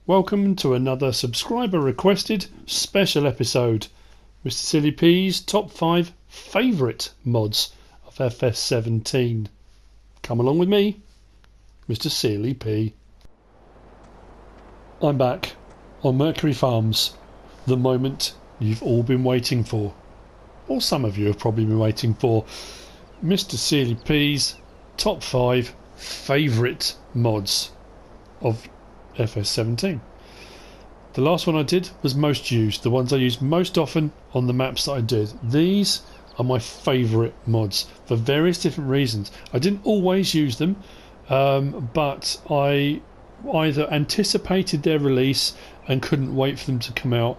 Welcome to another subscriber requested special episode. MrSealyp's top 5 favourite mods of FS17. Come along with me, Mr. Sealy P. I'm back on Mercury Farms, the moment you've all been waiting for. Or some of you have probably been waiting for. Mr. Sealyp's top 5 favourite mods of FS17. The last one I did was most used, the ones I used most often on the maps that I did. These are my favourite mods for various different reasons. I didn't always use them, but I either anticipated their release and couldn't wait for them to come out,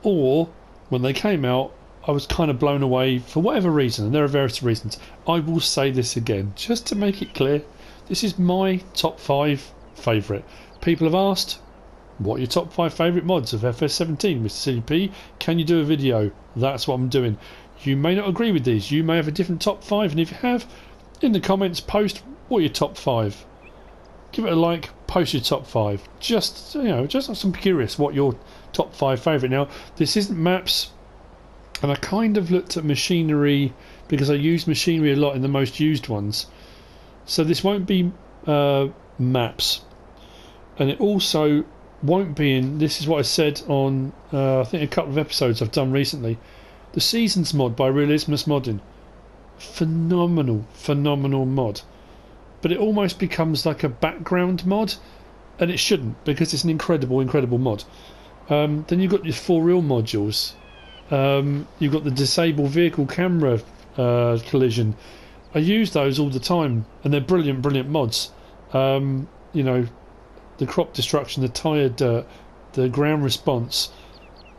or when they came out I was kind of blown away for whatever reason, and there are various reasons. I will say this again just to make it clear, this is my top 5 favourite. People have asked, what are your top 5 favourite mods of FS17, Mr. Sealy P? Can you do a video? That's what I'm doing. You may not agree with these, you may have a different top 5, and if you have, in the comments post what are your top 5. Give it a like, post your top 5. Just, I'm curious what your top 5 favourite. Now, this isn't maps, and I kind of looked at machinery because I used machinery a lot in the most used ones. So this won't be maps. And it also won't be in, this is what I said on I think a couple of episodes I've done recently, the Seasons mod by Realismus Modding. Phenomenal mod, but it almost becomes like a background mod, and it shouldn't, because it's an incredible mod. Then you've got your 4 real modules, you've got the disable vehicle camera collision. I use those all the time and they're brilliant mods. The crop destruction, the tyre dirt, the ground response,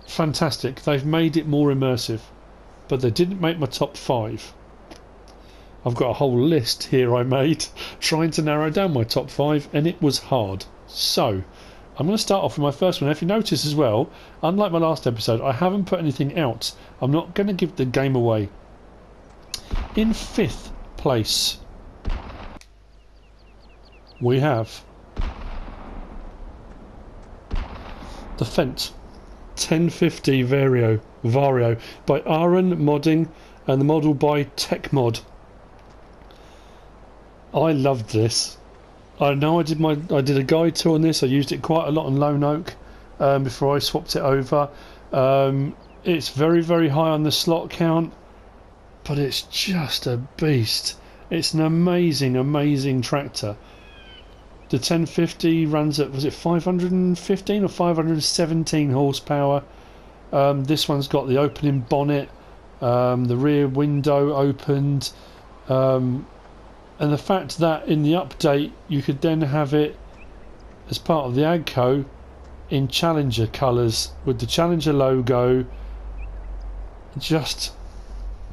fantastic. They've made it more immersive, but they didn't make my top 5. I've got a whole list here I made trying to narrow down my top 5, and it was hard. So I'm going to start off with my first one. If you notice as well, unlike my last episode, I haven't put anything out. I'm not going to give the game away. In 5th place we have the Fent 1050 Vario by Aaron Modding and the model by TechMod. I loved this. I know I did a guide tour on this. I used it quite a lot on Lone Oak before I swapped it over. It's very high on the slot count, but it's just a beast. It's an amazing tractor. The 1050 runs at, was it 515 or 517 horsepower? This one's got the opening bonnet, the rear window opened, and the fact that in the update you could then have it as part of the AGCO in Challenger colours with the Challenger logo just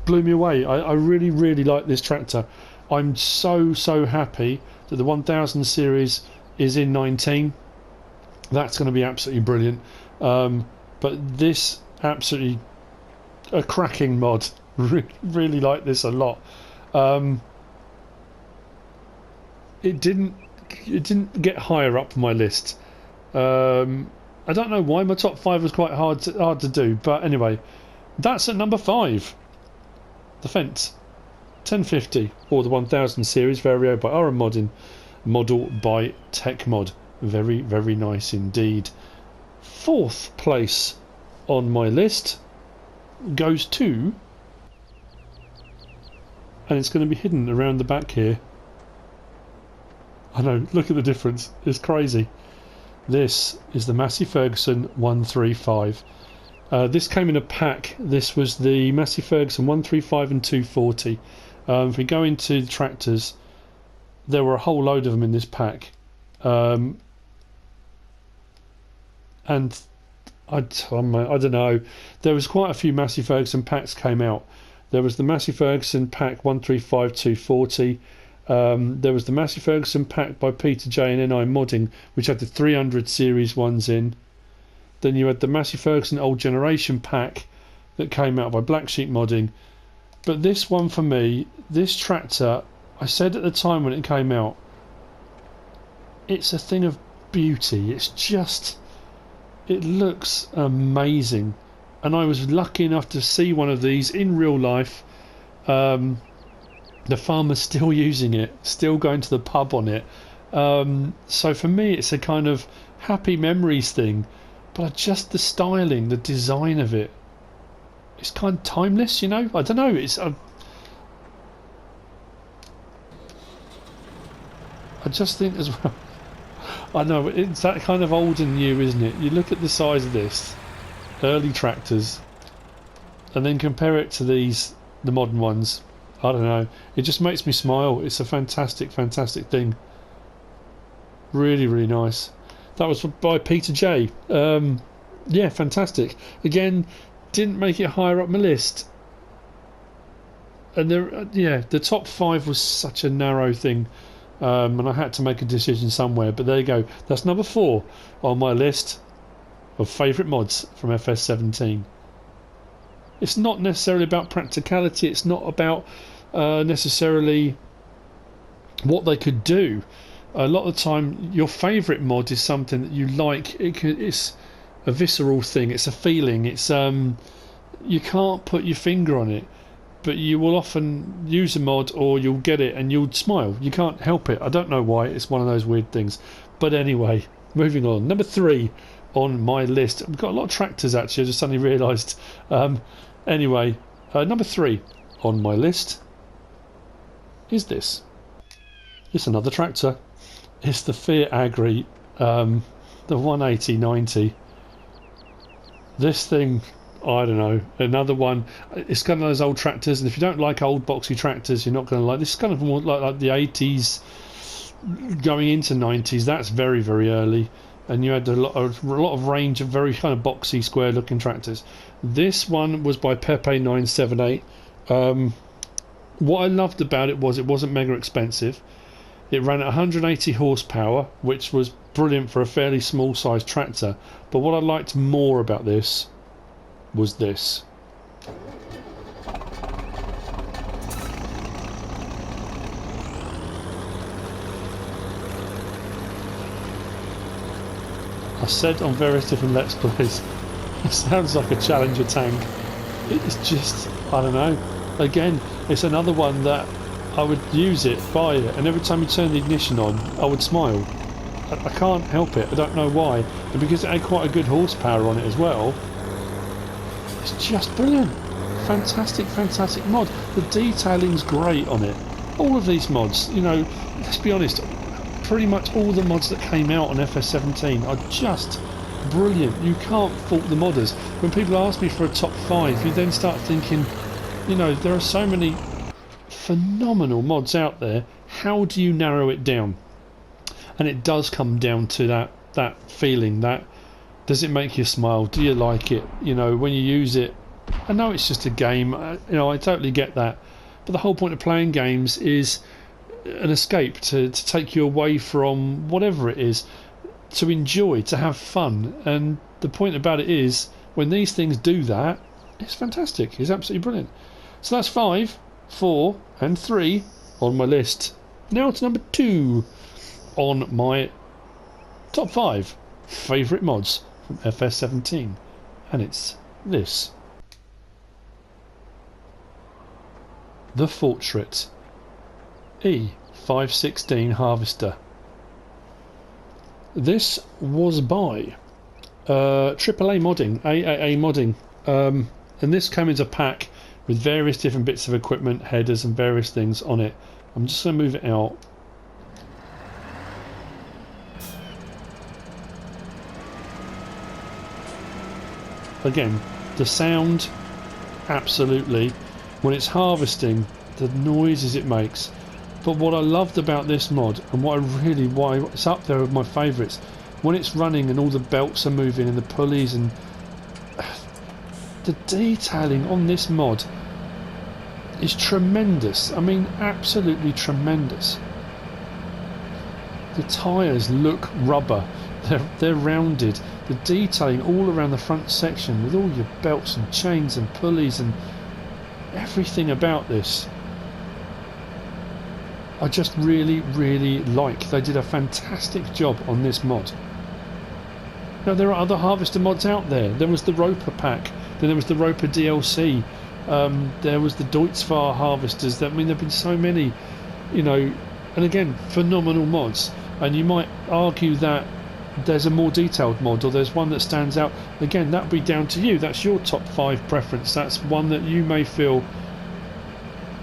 blew me away. I really like this tractor. I'm so happy that the 1000 series is in 19. That's going to be absolutely brilliant. But this, absolutely a cracking mod. Really like this a lot. It didn't get higher up my list. I don't know why. My top 5 was quite hard to do, but anyway, that's at number 5. The Fent 1050 or the 1000 series Vario by Aaron Modding, model by TechMod. Very nice indeed. 4th place on my list goes to, and it's going to be hidden around the back here. I know, look at the difference, it's crazy. This is the Massey Ferguson 135. This came in a pack. This was the Massey Ferguson 135 and 240. If we go into the tractors, there were a whole load of them in this pack, and I don't know, there was quite a few Massey Ferguson packs came out. There was the Massey Ferguson pack 135 240. There was the Massey Ferguson pack by Peter J and NI Modding, which had the 300 series ones in. Then you had the Massey Ferguson Old Generation pack that came out by Black Sheep Modding. But this one for me, this tractor, I said at the time when it came out, it's a thing of beauty. It's just It looks amazing, and I was lucky enough to see one of these in real life. The farmer's still using it, still going to the pub on it. So for me it's a kind of happy memories thing, but just the styling, the design of it, it's kind of timeless, you know. I don't know, it's I just think as well, I know it's that kind of old and new, isn't it? You look at the size of this, early tractors, and then compare it to the modern ones. I don't know, it just makes me smile. It's a fantastic thing. Really, really nice. That was by Peter J. Yeah, fantastic. Again, didn't make it higher up my list. And there, yeah, the top 5 was such a narrow thing, and I had to make a decision somewhere. But there you go. That's number 4 on my list of favourite mods from FS17. It's not necessarily about practicality. It's not about necessarily what they could do. A lot of the time your favourite mod is something that you like. It's a visceral thing, it's a feeling, it's you can't put your finger on it, but you will often use a mod or you'll get it and you'll smile. You can't help it. I don't know why, it's one of those weird things. But anyway, moving on. Number 3 on my list. I've got a lot of tractors actually, I just suddenly realised. Anyway, number 3 on my list is this. It's another tractor. It's the Fiat Agri, the 180/90. This thing, I don't know, another one. It's kind of those old tractors, and if you don't like old boxy tractors, you're not going to like this. It's kind of more like the 80s going into 90s. That's very, very early, and you had a lot of range of very kind of boxy, square looking tractors. This one was by Pepe 978. What I loved about it was it wasn't mega expensive. It ran at 180 horsepower, which was brilliant for a fairly small sized tractor. But what I liked more about this was this. I said on various different Let's Plays, it sounds like a Challenger tank. It's just, I don't know. Again, it's another one that I would use it, buy it, and every time you turn the ignition on, I would smile. I can't help it, I don't know why. And because it had quite a good horsepower on it as well, it's just brilliant. Fantastic mod. The detailing's great on it. All of these mods, you know, let's be honest, pretty much all the mods that came out on FS17 are just brilliant. You can't fault the modders. When people ask me for a top 5, you then start thinking, you know, there are so many phenomenal mods out there. How do you narrow it down? And it does come down to that feeling. That does it make you smile? Do you like it? You know, when you use it. I know it's just a game. You know, I totally get that. But the whole point of playing games is an escape to take you away from whatever it is, to enjoy, to have fun. And the point about it is, when these things do that, it's fantastic. It's absolutely brilliant. So that's 5, 4 and 3 on my list. Now to number 2 on my top 5 favourite mods from FS17, and it's this. The Fortschritt E516 Harvester. This was by AAA Modding, AAA Modding, and this came as a pack with various different bits of equipment, headers and various things on it. I'm just going to move it out. Again, the sound, absolutely. When it's harvesting, the noises it makes. But what I loved about this mod, and why it's up there with my favourites, when it's running and all the belts are moving and the pulleys, and the detailing on this mod is tremendous. I mean, absolutely tremendous. The tyres look rubber. They're rounded. The detailing all around the front section with all your belts and chains and pulleys and everything about this, I just really like. They did a fantastic job on this mod. Now there are other harvester mods out there. There was the Roper pack, then there was the Roper DLC, there was the Deutzfahr harvesters. I mean, there have been so many, you know, and again, phenomenal mods. And you might argue that there's a more detailed mod, or there's one that stands out. Again, that would be down to you. That's your top 5 preference. That's one that you may feel,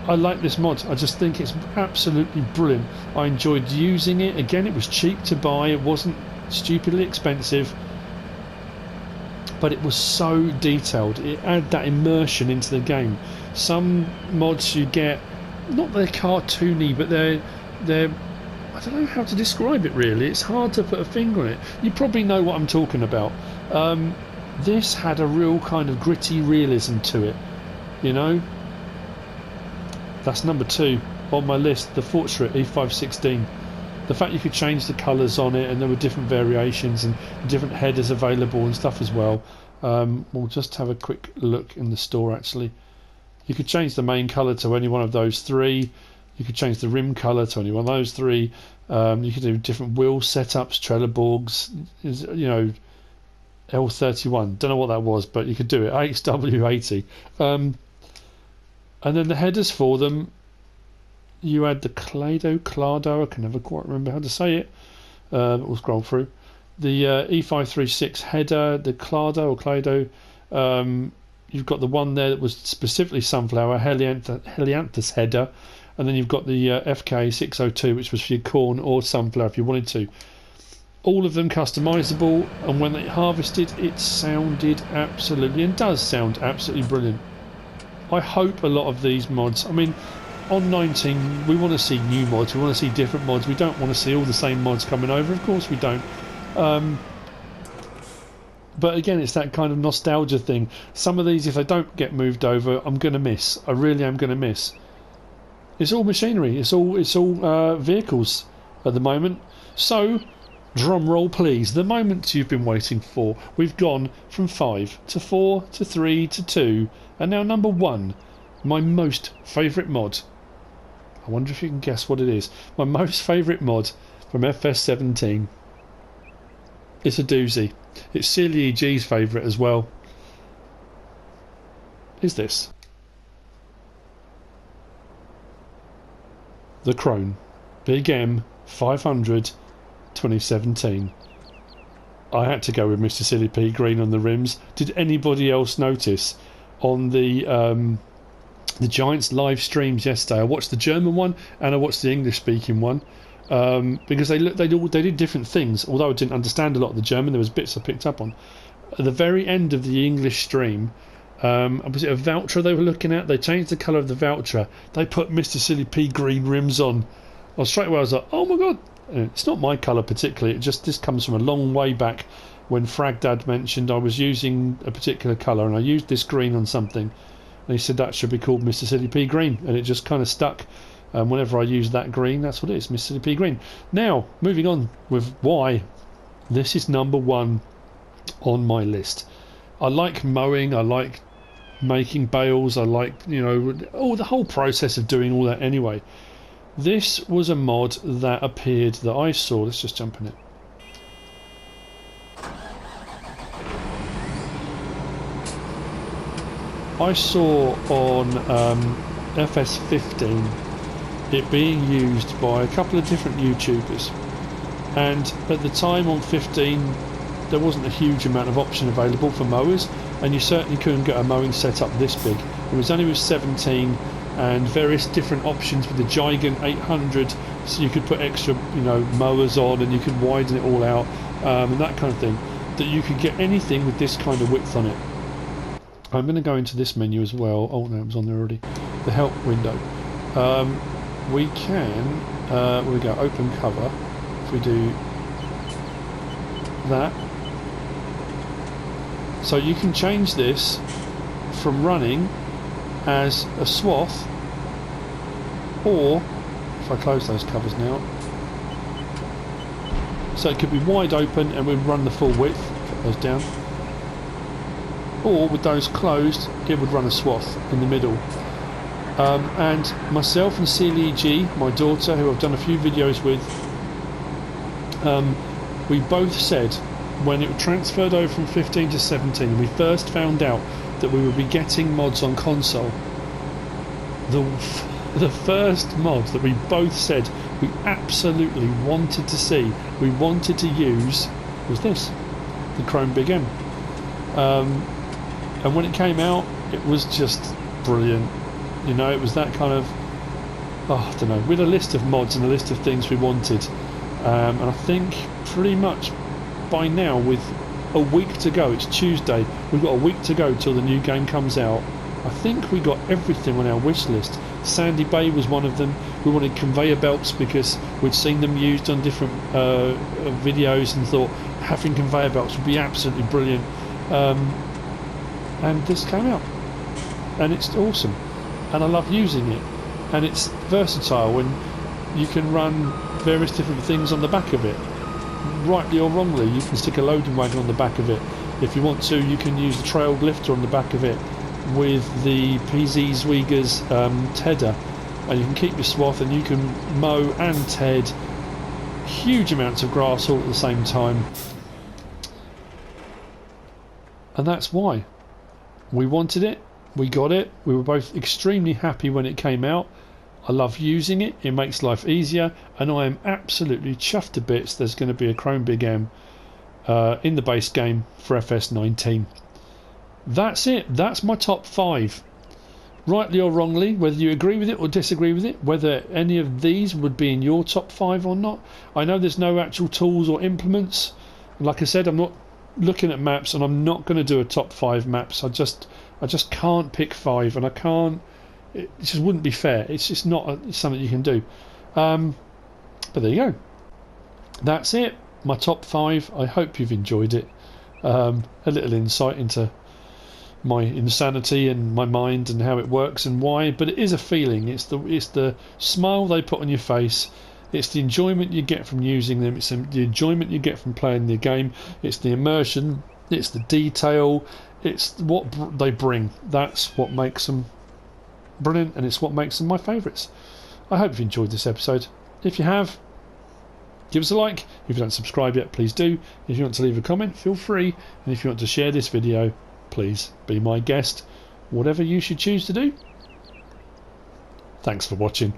I like this mod. I just think it's absolutely brilliant. I enjoyed using it. Again, it was cheap to buy. It wasn't stupidly expensive, but it was so detailed. It added that immersion into the game. Some mods you get, not they're cartoony, but they're I don't know how to describe it really. It's hard to put a finger on it. You probably know what I'm talking about. This had a real kind of gritty realism to it, you know. That's number 2 on my list, the Fortschritt E516. The fact you could change the colours on it, and there were different variations and different headers available and stuff as well. We'll just have a quick look in the store actually. You could change the main colour to any one of those 3. You could change the rim colour to any one of those 3. You could do different wheel setups, Trelleborgs, you know, L31. Don't know what that was, but you could do it. HW80. And then the headers for them, you had the Clado, I can never quite remember how to say it. We'll scroll through. The E536 header, the Clado. You've got the one there that was specifically sunflower, Helianthus header. And then you've got the FK602, which was for your corn or sunflower if you wanted to. All of them customizable, and when they harvested, it sounded absolutely, and does sound absolutely brilliant. I hope a lot of these mods, I mean, on 19 we want to see new mods, we want to see different mods, we don't want to see all the same mods coming over, of course we don't. But again, it's that kind of nostalgia thing. Some of these, if they don't get moved over, I'm going to miss. I really am going to miss. It's all machinery, it's all vehicles at the moment. So, drum roll please, the moment you've been waiting for. We've gone from 5 to 4 to 3 to 2, and now number 1, my most favourite mod. I wonder if you can guess what it is. My most favourite mod from FS17. It's a doozy. It's Sealy EG's favourite as well. Is this? The Krone. Big M 500 2017. I had to go with Mr. Silly P green on the rims. Did anybody else notice on the Giants live streams yesterday? I watched the German one and I watched the English speaking one, because they did different things. Although I didn't understand a lot of the German, there was bits I picked up on. At the very end of the English stream, was it a voucher they were looking at? They changed the colour of the voucher. They put Mr. Silly P green rims on. Straight away I was like, oh my god. It's not my colour particularly, this comes from a long way back when Fragdad mentioned I was using a particular colour and I used this green on something, and he said that should be called Mr. Silly P green, and it just kind of stuck. Whenever I use that green, that's what it is, Mr. Silly P green. Now, moving on with why this is number 1 on my list. I like mowing, I like making bales, I like, you know, the whole process of doing all that anyway. This was a mod that appeared that I saw. Let's just jump in it. I saw on FS15 it being used by a couple of different YouTubers, and at the time on 15 there wasn't a huge amount of option available for mowers, and you certainly couldn't get a mowing setup this big. It was only with 17 and various different options with the Gigant 800, so you could put extra, you know, mowers on, and you could widen it all out, and that kind of thing, that you could get anything with this kind of width on it. I'm going to go into this menu as well. Oh no, it was on there already. The help window. We can, we go open cover. If we do that, so you can change this from running as a swath, or if I close those covers now, so it could be wide open and we'd run the full width, put those down, or with those closed it would run a swath in the middle. And myself and Sealy EG, my daughter, who I've done a few videos with, we both said when it transferred over from 15 to 17 and we first found out that we would be getting mods on console, the first mod that we both said we absolutely wanted to see, we wanted to use, was this, the Chrome Big M. And when it came out, it was just brilliant. You know, it was that kind of, I don't know, with a list of mods and a list of things we wanted. And I think pretty much by now, with a week to go, it's Tuesday, we've got a week to go till the new game comes out. I think we got everything on our wish list. Sandy Bay was one of them. We wanted conveyor belts because we'd seen them used on different videos and thought having conveyor belts would be absolutely brilliant. And this came out, and it's awesome, and I love using it, and it's versatile, and you can run various different things on the back of it. Rightly or wrongly, you can stick a loading wagon on the back of it. If you want to, you can use the trailed lifter on the back of it with the PZ Zwieger's tedder, and you can keep your swath and you can mow and ted huge amounts of grass all at the same time. And that's why we wanted it, we got it, we were both extremely happy when it came out. I love using it, it makes life easier, and I am absolutely chuffed to bits there's going to be a Chrome Big M in the base game for FS19. That's it, that's my top 5. Rightly or wrongly, whether you agree with it or disagree with it, whether any of these would be in your top 5 or not. I know there's no actual tools or implements. Like I said, I'm not looking at maps, and I'm not going to do a top 5 maps. I just can't pick 5, and I can't. It just wouldn't be fair. It's just not something you can do. But there you go. That's it. My top 5. I hope you've enjoyed it. A little insight into my insanity and my mind and how it works and why. But it is a feeling. It's the smile they put on your face. It's the enjoyment you get from using them. It's the enjoyment you get from playing the game. It's the immersion. It's the detail. It's what they bring. That's what makes them brilliant, and it's what makes them my favourites. I hope you've enjoyed this episode. If you have, give us a like. If you don't subscribe yet, please do. If you want to leave a comment, feel free. And if you want to share this video, please be my guest. Whatever you should choose to do. Thanks for watching.